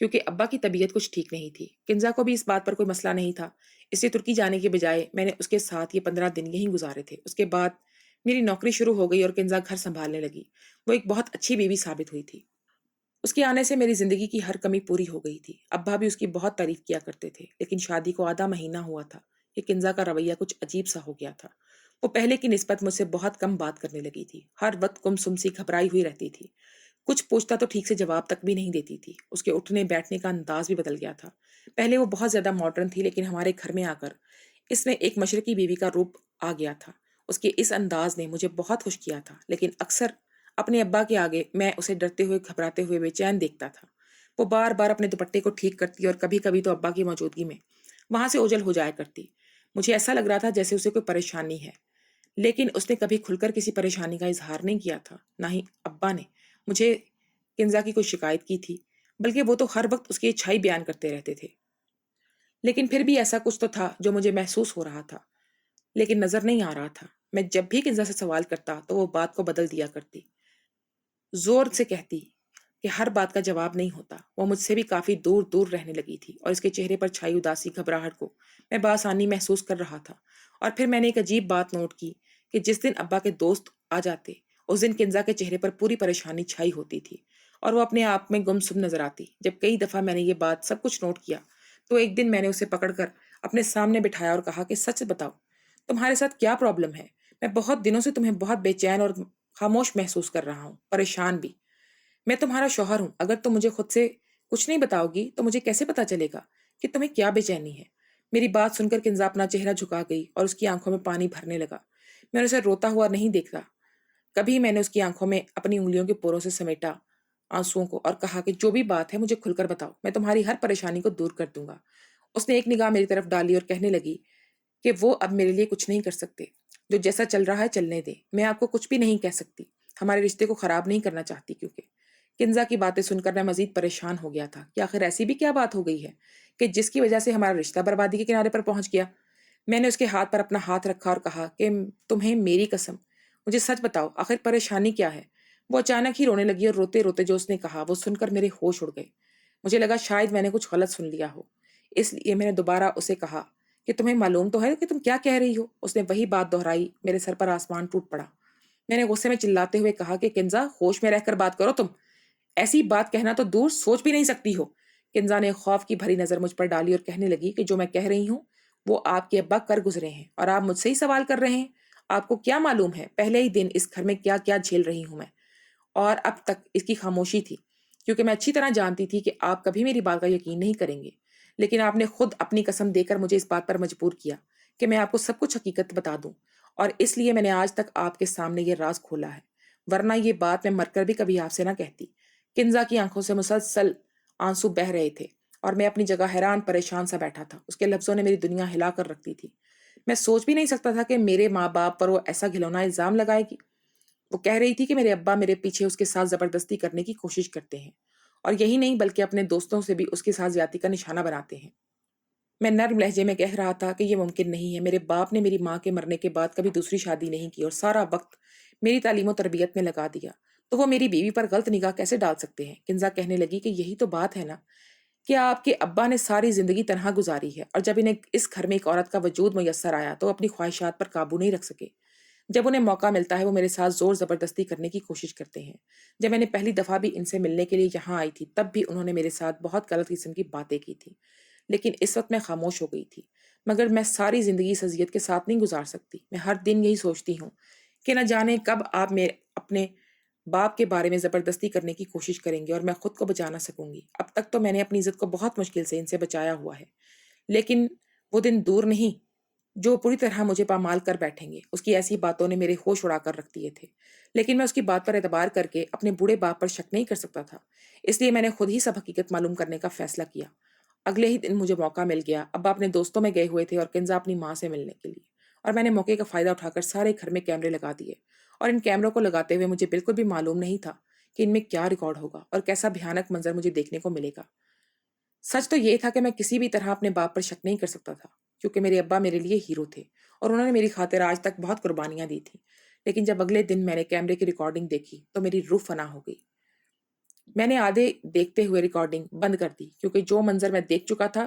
کیونکہ ابا کی طبیعت کچھ ٹھیک نہیں تھی۔ کنزا کو بھی اس بات پر کوئی مسئلہ نہیں تھا، اس لیے ترکی جانے کے بجائے میں نے اس کے ساتھ یہ 15 دن یہیں گزارے تھے۔ اس کے بعد میری نوکری شروع ہو گئی اور کنزا گھر سنبھالنے لگی۔ وہ ایک بہت اچھی بیوی ثابت ہوئی تھی۔ اس کے آنے سے میری زندگی کی ہر کمی پوری ہو گئی تھی۔ ابا بھی اس کی بہت تعریف کیا کرتے تھے، لیکن شادی کو آدھا مہینہ ہوا تھا کہ کنزا کا رویہ کچھ عجیب سا ہو گیا تھا۔ وہ پہلے کی نسبت مجھ سے بہت کم بات کرنے لگی تھی، ہر وقت گم سم سی گھبرائی ہوئی رہتی تھی۔ کچھ پوچھتا تو ٹھیک سے جواب تک بھی نہیں دیتی تھی۔ اس کے اٹھنے بیٹھنے کا انداز بھی بدل گیا تھا۔ پہلے وہ بہت زیادہ ماڈرن تھی، لیکن ہمارے گھر میں آ کر اس میں ایک مشرقی بیوی کا روپ آ گیا تھا۔ اس کے اس انداز نے مجھے بہت خوش کیا تھا، لیکن اکثر اپنے ابا کے آگے میں اسے ڈرتے ہوئے گھبراتے ہوئے بے چین دیکھتا تھا۔ وہ بار بار اپنے دوپٹے کو ٹھیک کرتی اور کبھی کبھی تو ابا کی موجودگی میں وہاں سے اوجھل ہو جایا کرتی۔ مجھے ایسا لگ رہا تھا جیسے اسے کوئی پریشانی ہے، لیکن اس نے کبھی کھل کر کسی پریشانی کا اظہار نہیں کیا تھا۔ نہ ہی ابا نے مجھے کنزا کی کوئی شکایت کی تھی، بلکہ وہ تو ہر وقت اس کی اچھائی بیان کرتے رہتے تھے۔ لیکن پھر بھی ایسا کچھ تو تھا جو مجھے محسوس ہو رہا تھا، لیکن نظر نہیں آ رہا تھا۔ میں جب بھی کنزا سے سوال کرتا تو وہ بات کو بدل دیا کرتی، زور سے کہتی کہ ہر بات کا جواب نہیں ہوتا۔ وہ مجھ سے بھی کافی دور دور رہنے لگی تھی، اور اس کے چہرے پر چھائی اداسی گھبراہٹ کو میں بآسانی محسوس کر رہا تھا۔ اور پھر میں نے ایک عجیب بات نوٹ کی کہ جس دن ابا کے دوست آ جاتے، اس دن کنزا کے چہرے پر پوری پریشانی چھائی ہوتی تھی، اور وہ اپنے آپ میں گم سم نظر آتی۔ جب کئی دفعہ میں نے یہ بات سب کچھ نوٹ کیا تو ایک دن میں نے اسے پکڑ کر اپنے سامنے بٹھایا اور کہا کہ سچ بتاؤ، تمہارے ساتھ کیا پرابلم ہے؟ میں بہت دنوں سے تمہیں بہت بے چین اور خاموش محسوس کر رہا ہوں، پریشان بھی۔ میں تمہارا شوہر ہوں، اگر تم مجھے خود سے کچھ نہیں بتاؤ گی تو مجھے کیسے پتا چلے گا کہ تمہیں کیا بے چینی ہے؟ میری بات سن کر کنزا اپنا چہرہ جھکا گئی اور اس کی آنکھوں میں پانی بھرنے لگا۔ میں نے اسے روتا ہوا نہیں دیکھا۔ کبھی میں نے اس کی آنکھوں میں اپنی انگلیوں کے پوروں سے سمیٹا آنسوؤں کو اور کہا کہ جو بھی بات ہے مجھے کھل کر بتاؤ، میں تمہاری ہر پریشانی کو دور کر دوں گا۔ اس نے ایک نگاہ میری طرف ڈالی اور کہنے لگی کہ وہ اب میرے لیے کچھ نہیں کر سکتے، جو جیسا چل رہا ہے چلنے دیں، میں آپ کو کچھ بھی نہیں کہہ سکتی، ہمارے رشتے کو خراب نہیں کرنا چاہتی۔ کیونکہ کنزا کی باتیں سن کر میں مزید پریشان ہو گیا تھا کہ آخر ایسی بھی کیا بات ہو گئی ہے کہ جس کی وجہ سے ہمارا رشتہ بربادی کے کنارے پر پہنچ گیا۔ میں نے اس کے ہاتھ پر اپنا ہاتھ رکھا اور کہا کہ تمہیں میری قسم، مجھے سچ بتاؤ، آخر پریشانی کیا ہے؟ وہ اچانک ہی رونے لگی اور روتے روتے جو اس نے کہا وہ سن کر میرے ہوش اڑ گئے۔ مجھے لگا شاید میں نے کچھ غلط سن لیا ہو، اس لیے میں نے دوبارہ اسے کہا کہ تمہیں معلوم تو ہے کہ تم کیا کہہ رہی ہو؟ اس نے وہی بات دہرائی۔ میرے سر پر آسمان ٹوٹ پڑا۔ میں نے غصے میں چلاتے ہوئے کہا کہ کنزا، ہوش میں رہ کر بات کرو، تم ایسی بات کہنا تو دور سوچ بھی نہیں سکتی ہو۔ کنزا نے خوف کی بھری نظر مجھ پر ڈالی اور کہنے لگی کہ جو میں کہہ رہی ہوں وہ آپ کے ابا کر گزرے ہیں، اور آپ مجھ سے ہی سوال کر رہے ہیں۔ آپ کو کیا معلوم ہے پہلے ہی دن اس گھر میں کیا کیا جھیل رہی ہوں میں؟ اور اب تک اس کی خاموشی تھی، کیونکہ میں اچھی طرح جانتی تھی کہ آپ کبھی میری بات کا یقین نہیں کریں گے، لیکن آپ نے خود اپنی قسم دے کر مجھے اس بات پر مجبور کیا کہ میں آپ کو سب کچھ حقیقت بتا دوں، اور اس لیے میں نے آج تک آپ کے سامنے یہ راز کھولا ہے، ورنہ یہ بات میں مر کر بھی کبھی آپ سے نہ کہتی۔ کنزا کی آنکھوں سے مسلسل آنسو بہ رہے تھے، اور میں اپنی جگہ حیران پریشان سا بیٹھا تھا۔ اس کے لفظوں نے میری دنیا ہلا کر رکھ دی تھی۔ میں سوچ بھی نہیں سکتا تھا کہ میرے ماں باپ پر وہ ایسا گھلونا الزام لگائے گی۔ وہ کہہ رہی تھی کہ میرے ابا میرے پیچھے اس کے ساتھ زبردستی کرنے کی کوشش کرتے ہیں، اور یہی نہیں بلکہ اپنے دوستوں سے بھی اس کے ساتھ زیادتی کا نشانہ بناتے ہیں۔ میں نرم لہجے میں کہہ رہا تھا کہ یہ ممکن نہیں ہے، میرے باپ نے میری ماں کے مرنے کے بعد کبھی دوسری شادی نہیں کی اور سارا وقت میری تعلیم و تربیت میں لگا دیا، تو وہ میری بیوی پر غلط نگاہ کیسے ڈال سکتے ہیں؟ کنزا کہنے لگی کہ یہی تو بات ہے نا کہ آپ کے ابا نے ساری زندگی تنہا گزاری ہے، اور جب انہیں اس گھر میں ایک عورت کا وجود میسر آیا تو اپنی خواہشات پر قابو نہیں رکھ سکے۔ جب انہیں موقع ملتا ہے وہ میرے ساتھ زور زبردستی کرنے کی کوشش کرتے ہیں۔ جب میں نے پہلی دفعہ بھی ان سے ملنے کے لیے یہاں آئی تھی تب بھی انہوں نے میرے ساتھ بہت غلط قسم کی باتیں کی تھی، لیکن اس وقت میں خاموش ہو گئی تھی۔ مگر میں ساری زندگی اس اذیت کے ساتھ نہیں گزار سکتی۔ میں ہر دن یہی سوچتی ہوں کہ نہ جانے کب آپ اپنے باپ کے بارے میں زبردستی کرنے کی کوشش کریں گے اور میں خود کو بچا نہ سکوں گی۔ اب تک تو میں نے اپنی عزت کو بہت مشکل سے ان سے بچایا ہوا ہے، لیکن وہ دن دور نہیں جو پوری طرح مجھے پامال کر بیٹھیں گے۔ اس کی ایسی باتوں نے میرے ہوش اڑا کر رکھ دیے تھے، لیکن میں اس کی بات پر اعتبار کر کے اپنے بوڑھے باپ پر شک نہیں کر سکتا تھا، اس لیے میں نے خود ہی سب حقیقت معلوم کرنے کا فیصلہ کیا۔ اگلے ہی دن مجھے موقع مل گیا۔ ابا اپنے دوستوں میں گئے ہوئے تھے اور کنزا اپنی ماں سے ملنے کے لیے، اور میں نے موقع کا فائدہ اٹھا کر سارے گھر میں کیمرے لگا دیے، اور ان کیمروں کو لگاتے ہوئے مجھے بالکل بھی معلوم نہیں تھا کہ ان میں کیا ریکارڈ ہوگا اور کیسا بھیانک منظر مجھے دیکھنے کو ملے گا۔ سچ تو یہ تھا کہ میں کسی بھی طرح اپنے باپ پر شک نہیں کر سکتا تھا، کیونکہ میرے ابا میرے لیے ہیرو تھے اور انہوں نے میری خاطر آج تک بہت قربانیاں دی تھیں۔ لیکن جب اگلے دن میں نے کیمرے کی ریکارڈنگ دیکھی تو میری روح فنا ہو گئی۔ میں نے آدھے دیکھتے ہوئے ریکارڈنگ بند کر دی کیونکہ جو منظر میں دیکھ چکا تھا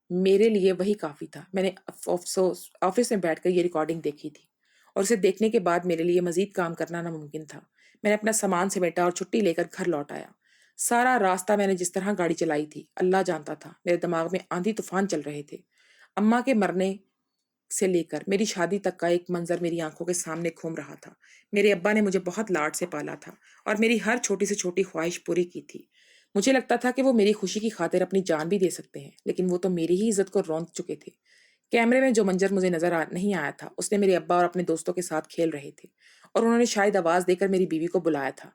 میرے لیے وہی کافی تھا۔ میں نے آفس میں بیٹھ کر یہ ریکارڈنگ دیکھی تھی اور اسے دیکھنے کے بعد میرے لیے مزید کام کرنا ناممکن تھا۔ میں نے اپنا سامان سمیٹا اور چھٹی لے کر گھر لوٹ آیا۔ سارا راستہ میں نے جس طرح گاڑی چلائی تھی اللہ جانتا تھا، میرے دماغ میں آندھی طوفان چل رہے تھے۔ اماں کے مرنے سے لے کر میری شادی تک کا ایک منظر میری آنکھوں کے سامنے گھوم رہا تھا۔ میرے ابا نے مجھے بہت لاڈ سے پالا تھا اور میری ہر چھوٹی سے چھوٹی خواہش پوری کی تھی۔ مجھے لگتا تھا کہ وہ میری خوشی کی خاطر اپنی جان بھی دے سکتے ہیں، لیکن وہ تو میری ہی عزت کو روند چکے تھے۔ کیمرے میں جو منظر مجھے نہیں آیا تھا، اس نے میرے ابا اور اپنے دوستوں کے ساتھ کھیل رہے تھے اور انہوں نے شاید آواز دے کر میری بیوی کو بلایا تھا۔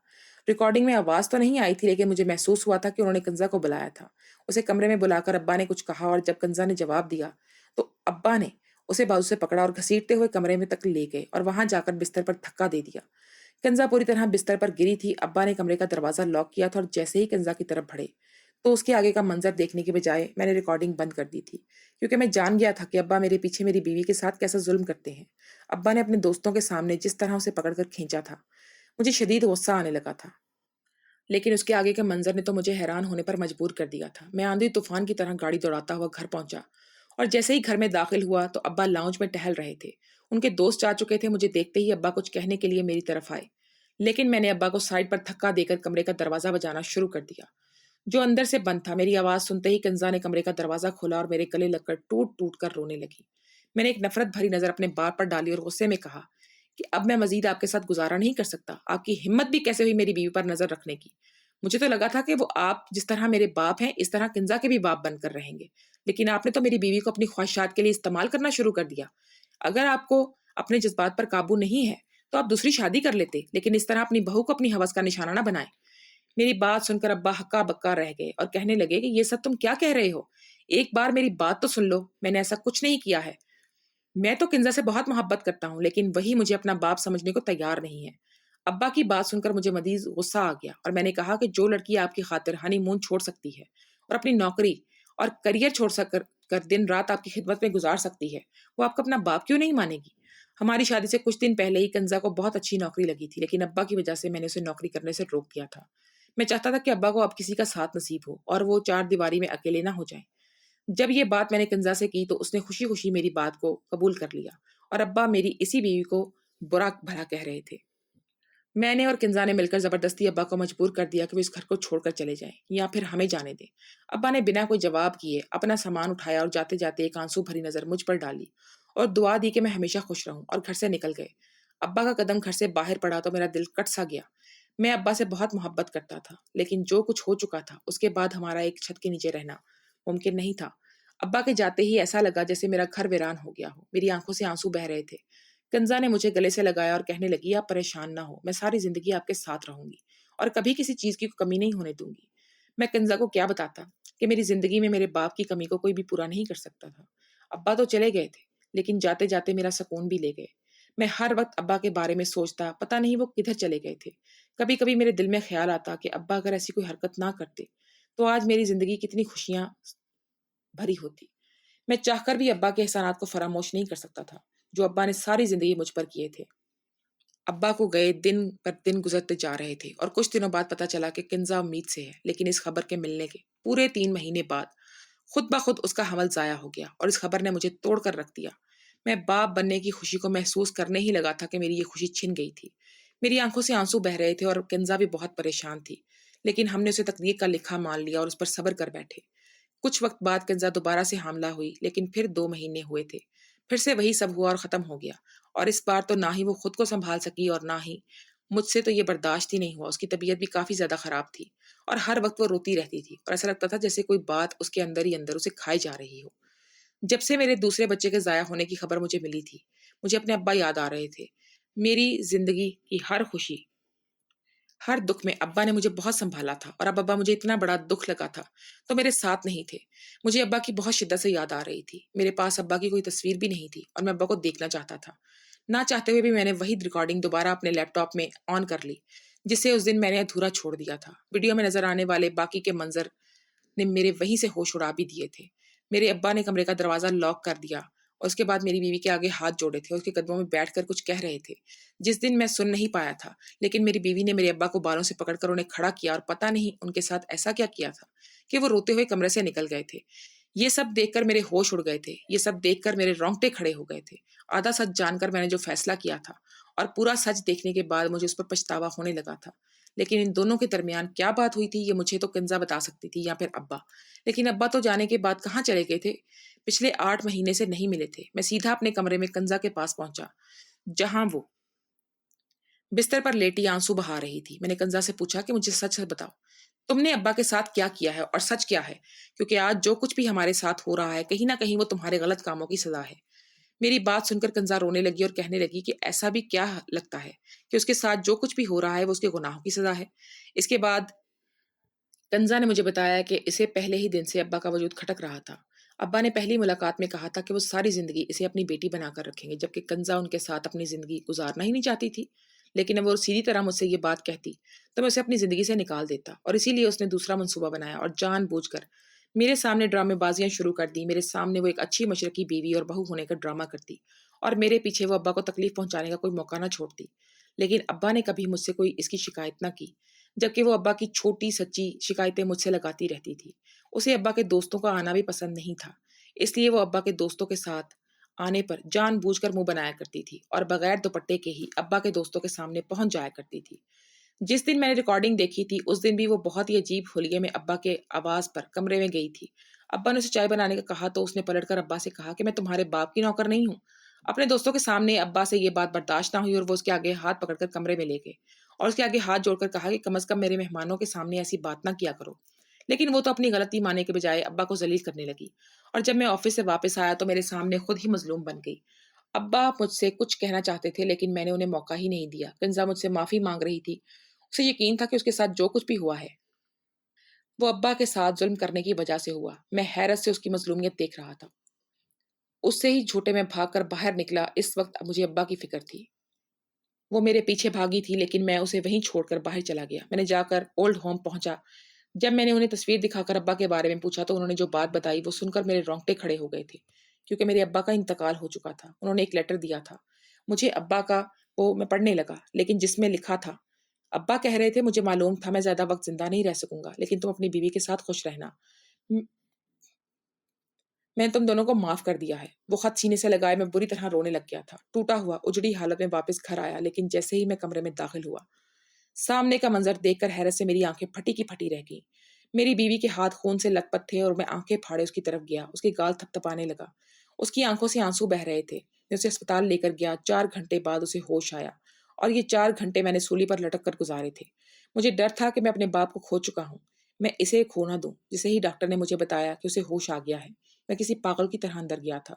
ریکارڈنگ میں آواز تو نہیں آئی تھی، لیکن مجھے محسوس ہوا تھا کہ انہوں نے کنزا کو بلایا تھا۔ اسے کمرے میں بلا کر ابا نے کچھ کہا اور جب کنزا نے جواب دیا تو ابا نے اسے بازو سے پکڑا اور گھسیٹتے ہوئے کمرے میں تک لے گئے اور وہاں جا کر بستر پر دھکا دے دیا۔ کنزا پوری طرح بستر پر گری تھی۔ ابا نے کمرے کا دروازہ لاک کیا تھا اور جیسے ہی کنزا کی طرف بڑھے تو اس کے آگے کا منظر دیکھنے کے بجائے میں نے ریکارڈنگ بند کر دی تھی، کیونکہ میں جان گیا تھا کہ ابا میرے پیچھے میری بیوی کے ساتھ کیسا ظلم کرتے ہیں۔ ابا نے اپنے دوستوں کے سامنے جس طرح اسے پکڑ کر کھینچا تھا، مجھے شدید غصہ آنے لگا تھا، لیکن اس کے آگے کے منظر نے تو مجھے حیران ہونے پر مجبور کر دیا تھا۔ میں آندھی طوفان کی طرح گاڑی دوڑاتا ہوا گھر پہنچا اور جیسے ہی گھر میں داخل ہوا تو ابا لاؤنج میں ٹہل رہے تھے۔ ان کے دوست جا چکے تھے۔ مجھے دیکھتے ہی ابا کچھ کہنے کے لیے میری طرف آئے، لیکن میں نے ابا کو سائڈ پر دھکا دے کر کمرے کا دروازہ بجانا شروع کر دیا، جو اندر سے بند تھا۔ میری آواز سنتے ہی کنزا نے کمرے کا دروازہ کھولا اور میرے گلے لگ کر ٹوٹ ٹوٹ کر رونے لگی۔ میں نے ایک نفرت بھری نظر اپنے باپ پر ڈالی اور غصے میں کہا کہ اب میں مزید آپ کے ساتھ گزارا نہیں کر سکتا۔ آپ کی ہمت بھی کیسے ہوئی میری بیوی پر نظر رکھنے کی؟ مجھے تو لگا تھا کہ وہ آپ جس طرح میرے باپ ہیں اس طرح کنزا کے بھی باپ بن کر رہیں گے، لیکن آپ نے تو میری بیوی کو اپنی خواہشات کے لیے استعمال کرنا شروع کر دیا۔ اگر آپ کو اپنے جذبات پر قابو نہیں ہے تو آپ دوسری شادی کر لیتے، لیکن اس طرح اپنی بہو کو اپنی ہوس کا نشانہ نہ بنائیں۔ میری بات سن کر ابا ہکا بکا رہ گئے اور کہنے لگے کہ یہ سب تم کیا کہہ رہے ہو؟ ایک بار میری بات تو سن لو، میں نے ایسا کچھ نہیں کیا ہے۔ میں تو کنزا سے بہت محبت کرتا ہوں، لیکن وہی مجھے اپنا باپ سمجھنے کو تیار نہیں ہے۔ ابا کی بات سن کر مجھے مزید غصہ آ گیا اور میں نے کہا کہ جو لڑکی آپ کی خاطر ہنی مون چھوڑ سکتی ہے اور اپنی نوکری اور کریئر چھوڑ کر دن رات آپ کی خدمت میں گزار سکتی ہے، وہ آپ کو اپنا باپ کیوں نہیں مانے گی؟ ہماری شادی سے کچھ دن پہلے ہی کنزا کو بہت اچھی نوکری لگی تھی، لیکن ابا کی وجہ سے میں نے اسے نوکری کرنے سے روک دیا تھا۔ میں چاہتا تھا کہ ابا کو اب کسی کا ساتھ نصیب ہو اور وہ چار دیواری میں اکیلے نہ ہو جائیں۔ جب یہ بات میں نے کنزا سے کی تو اس نے خوشی خوشی میری بات کو قبول کر لیا اور ابا میری اسی بیوی کو برا بھلا کہہ رہے تھے۔ میں نے اور کنزا نے مل کر زبردستی ابا کو مجبور کر دیا کہ وہ اس گھر کو چھوڑ کر چلے جائیں یا پھر ہمیں جانے دیں۔ ابا نے بنا کوئی جواب کیے اپنا سامان اٹھایا اور جاتے جاتے ایک آنسو بھری نظر مجھ پر ڈالی اور دعا دی کہ میں ہمیشہ خوش رہوں، اور گھر سے نکل گئے۔ ابا کا قدم گھر سے باہر پڑا تو میرا دل کٹ سا گیا۔ میں ابا سے بہت محبت کرتا تھا، لیکن جو کچھ ہو چکا تھا اس کے بعد ہمارا ایک چھت کے نیچے رہنا ممکن نہیں تھا۔ ابا کے جاتے ہی ایسا لگا جیسے میرا گھر ویران ہو گیا ہو۔ میری آنکھوں سے آنسو بہ رہے تھے۔ کنزا نے مجھے گلے سے لگایا اور کہنے لگی آپ پریشان نہ ہو، میں ساری زندگی آپ کے ساتھ رہوں گی اور کبھی کسی چیز کی کمی نہیں ہونے دوں گی۔ میں کنزا کو کیا بتاتا کہ میری زندگی میں میرے باپ کی کمی کو کوئی بھی پورا نہیں کر سکتا تھا۔ ابا تو چلے گئے تھے، لیکن جاتے جاتے میرا سکون بھی لے گئے۔ میں ہر وقت ابا کے بارے میں سوچتا، پتہ نہیں وہ کدھر چلے گئے تھے۔ کبھی کبھی میرے دل میں خیال آتا کہ ابا اگر ایسی کوئی حرکت نہ کرتے تو آج میری زندگی کتنی خوشیاں بھری ہوتی۔ میں چاہ کر بھی ابا کے احسانات کو فراموش نہیں کر سکتا تھا جو ابا نے ساری زندگی مجھ پر کیے تھے۔ ابا کو گئے دن پر دن گزرتے جا رہے تھے اور کچھ دنوں بعد پتا چلا کہ کنزا امید سے ہے، لیکن اس خبر کے ملنے کے پورے 3 مہینے بعد خود بخود اس کا حمل ضائع ہو گیا اور اس خبر نے مجھے توڑ کر رکھ دیا۔ میں باپ بننے کی خوشی کو محسوس کرنے ہی لگا تھا کہ میری یہ خوشی چھن گئی تھی۔ میری آنکھوں سے آنسو بہ رہے تھے اور کنزا بھی بہت پریشان تھی، لیکن ہم نے اسے تقدیر کا لکھا مان لیا اور اس پر صبر کر بیٹھے۔ کچھ وقت بعد کنزا دوبارہ سے حاملہ ہوئی، لیکن پھر 2 مہینے ہوئے تھے۔ پھر سے وہی سب ہوا اور ختم ہو گیا، اور اس بار تو نہ ہی وہ خود کو سنبھال سکی اور نہ ہی مجھ سے تو یہ برداشت ہی نہیں ہوا۔ اس کی طبیعت بھی کافی زیادہ خراب تھی اور ہر وقت وہ روتی رہتی تھی اور ایسا لگتا تھا جیسے کوئی بات اس کے اندر ہی اندر اسے کھائی جا رہی ہو۔ جب سے میرے دوسرے بچے کے ضائع ہونے کی خبر مجھے ملی تھی، مجھے اپنے ابا یاد آ رہے تھے۔ میری زندگی کی ہر خوشی، ہر دکھ میں ابا نے مجھے بہت سنبھالا تھا، اور اب ابا مجھے اتنا بڑا دکھ لگا تھا تو میرے ساتھ نہیں تھے۔ مجھے ابا کی بہت شدت سے یاد آ رہی تھی۔ میرے پاس ابا کی کوئی تصویر بھی نہیں تھی اور میں ابا کو دیکھنا چاہتا تھا۔ نہ چاہتے ہوئے بھی میں نے وہی ریکارڈنگ دوبارہ اپنے لیپ ٹاپ میں آن کر لی جسے اس دن میں نے ادھورا چھوڑ دیا تھا۔ ویڈیو میں نظر آنے والے باقی کے منظر نے میرے وہیں سے ہوش اڑا بھی دیے تھے۔ میرے ابا نے کمرے کا دروازہ لاک کر دیا اور اس کے بعد میری بیوی کے آگے ہاتھ جوڑے تھے اور اس کے قدموں میں بیٹھ کر کچھ کہہ رہے تھے جس دن میں سن نہیں پایا تھا، لیکن میری بیوی نے میرے ابا کو بالوں سے پکڑ کر انہیں کھڑا کیا اور پتہ نہیں ان کے ساتھ ایسا کیا کیا تھا کہ وہ روتے ہوئے کمرے سے نکل گئے تھے۔ یہ سب دیکھ کر میرے ہوش اڑ گئے تھے، یہ سب دیکھ کر میرے رونگٹے کھڑے ہو گئے تھے۔ آدھا سچ جان کر میں نے جو فیصلہ کیا تھا اور پورا سچ دیکھنے کے بعد مجھے اس پر پچھتاوا ہونے لگا تھا، لیکن ان دونوں کے درمیان کیا بات ہوئی تھی یہ مجھے تو کنزا بتا سکتی تھی یا پھر ابا، لیکن ابا تو جانے کے بعد کہاں چلے گئے تھے، پچھلے 8 مہینے سے نہیں ملے تھے۔ میں سیدھا اپنے کمرے میں کنزا کے پاس پہنچا جہاں وہ بستر پر لیٹی آنسو بہا رہی تھی۔ میں نے کنزا سے پوچھا کہ مجھے سچ بتاؤ، تم نے ابا کے ساتھ کیا کیا ہے اور سچ کیا ہے، کیونکہ آج جو کچھ بھی ہمارے ساتھ ہو رہا ہے کہیں نہ کہیں وہ تمہارے غلط کاموں کی سزا ہے۔ میری بات سن کر کنزا رونے لگی اور کہنے لگی کہ ایسا بھی کیا لگتا ہے کہ اس کے ساتھ جو کچھ بھی ہو رہا ہے وہ اس کے گناہوں کی سزا ہے۔ اس کے بعد کنزا نے مجھے بتایا کہ اسے پہلے ہی دن سے ابا کا وجود کھٹک رہا تھا۔ ابا نے پہلی ملاقات میں کہا تھا کہ وہ ساری زندگی اسے اپنی بیٹی بنا کر رکھیں گے، جبکہ کنزا ان کے ساتھ اپنی زندگی گزارنا ہی نہیں چاہتی تھی، لیکن اب وہ سیدھی طرح مجھ سے یہ بات کہتی تو میں اسے اپنی زندگی سے نکال دیتا، اور اسی لیے اس نے دوسرا منصوبہ بنایا اور جان بوجھ کر میرے سامنے ڈرامے بازیاں شروع کر دی۔ میرے سامنے وہ ایک اچھی مشرقی بیوی اور بہو ہونے کا ڈرامہ کرتی اور میرے پیچھے وہ ابا کو تکلیف پہنچانے کا کوئی موقع نہ چھوڑتی، لیکن ابا نے کبھی مجھ سے کوئی اس کی شکایت نہ کی، جبکہ وہ ابا کی چھوٹی سچی شکایتیں مجھ سے لگاتی رہتی تھی۔ اسے ابا کے دوستوں کا آنا بھی پسند نہیں تھا، اس لیے وہ ابا کے دوستوں کے ساتھ آنے پر جان بوجھ کر منہ بنایا کرتی تھی اور بغیر دوپٹے کے ہی ابا کے دوستوں کے سامنے پہنچ جایا کرتی تھی۔ جس دن میں نے ریکارڈنگ دیکھی تھی اس دن بھی وہ بہت ہی عجیب حلیے میں ابا کے آواز پر کمرے میں گئی تھی۔ ابا نے اسے چائے بنانے کا کہا تو اس نے پلٹ کر ابا سے کہا کہ میں تمہارے باپ کی نوکر نہیں ہوں۔ اپنے دوستوں کے سامنے ابا سے یہ بات برداشت نہ ہوئی اور وہ اس کے آگے ہاتھ پکڑ کر کمرے میں لے گئے اور اس کے آگے ہاتھ جوڑ کر کہا کہ کم از کم میرے مہمانوں کے سامنے ایسی بات نہ کیا کرو، لیکن وہ تو اپنی غلطی ماننے کے بجائے ابا کو ذلیل کرنے لگی، اور جب میں آفس سے واپس آیا تو میرے سامنے خود ہی مظلوم بن گئی۔ ابا مجھ سے کچھ کہنا چاہتے تھے لیکن میں نے انہیں موقع ہی نہیں دیا۔ کنزا مجھ سے معافی مانگ رہی تھی، اسے یقین تھا کہ اس کے ساتھ جو کچھ بھی ہوا ہے وہ ابا کے ساتھ ظلم کرنے کی وجہ سے ہوا۔ میں حیرت سے اس کی مظلومیت دیکھ رہا تھا۔ اس سے ہی جھوٹے میں بھاگ کر باہر نکلا۔ اس وقت مجھے ابا کی فکر تھی۔ وہ میرے پیچھے بھاگی تھی لیکن میں اسے وہیں چھوڑ کر باہر چلا گیا۔ میں نے جا کر اولڈ ہوم پہنچا۔ جب میں نے انہیں تصویر دکھا کر ابا کے بارے میں پوچھا تو انہوں نے جو بات بتائی وہ سن کر میرے رونگٹے کھڑے ہو گئے تھے، کیونکہ میرے ابا کا انتقال ہو چکا تھا۔ انہوں نے ایک لیٹر دیا تھا مجھے ابا کا، وہ میں پڑھنے لگا، لیکن جس میں لکھا تھا ابا کہہ رہے تھے مجھے معلوم تھا میں زیادہ وقت زندہ نہیں رہ سکوں گا، لیکن تم اپنی بیوی کے ساتھ خوش رہنا، میں نے تم دونوں کو معاف کر دیا ہے۔ وہ خط سینے سے لگائے میں بری طرح رونے لگ گیا تھا، ٹوٹا ہوا اجڑی حالت میں واپس گھر آیا، لیکن جیسے ہی میں کمرے میں داخل ہوا سامنے کا منظر دیکھ کر حیرت سے میری آنکھیں پھٹی کی پھٹی رہ گئیں۔ میری بیوی کے ہاتھ خون سے لت پت تھے اور میں آنکھیں پھاڑے اس کی طرف گیا۔ اس کے گال تھپ تھپانے لگا، اس کی آنکھوں سے آنسو بہ رہے تھے۔ میں اسے اسپتال لے کر گیا۔ 4 گھنٹے بعد اسے ہوش آیا اور یہ 4 گھنٹے میں نے سولی پر لٹک کر گزارے تھے۔ مجھے ڈر تھا کہ میں اپنے باپ کو کھو چکا ہوں، میں اسے کھو نہ دوں۔ جسے ہی ڈاکٹر نے مجھے بتایا کہ اسے ہوش آ گیا ہے، میں کسی پاگل کی طرح اندر گیا تھا۔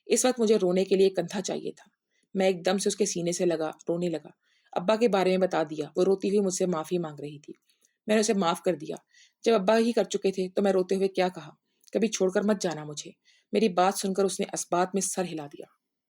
اس وقت مجھے رونے کے لیے کندھا چاہیے تھا۔ میں ایک دم سے اس کے سینے سے لگا رونے لگا۔ ابا کے بارے میں بتا دیا۔ وہ روتی ہوئی مجھ سے معافی مانگ رہی تھی۔ میں نے اسے معاف کر دیا۔ جب ابا ہی کر چکے تھے تو میں روتے ہوئے کیا کہا، کبھی چھوڑ کر مت جانا مجھے۔ میری بات سن کر اس نے اسبات میں سر ہلا دیا۔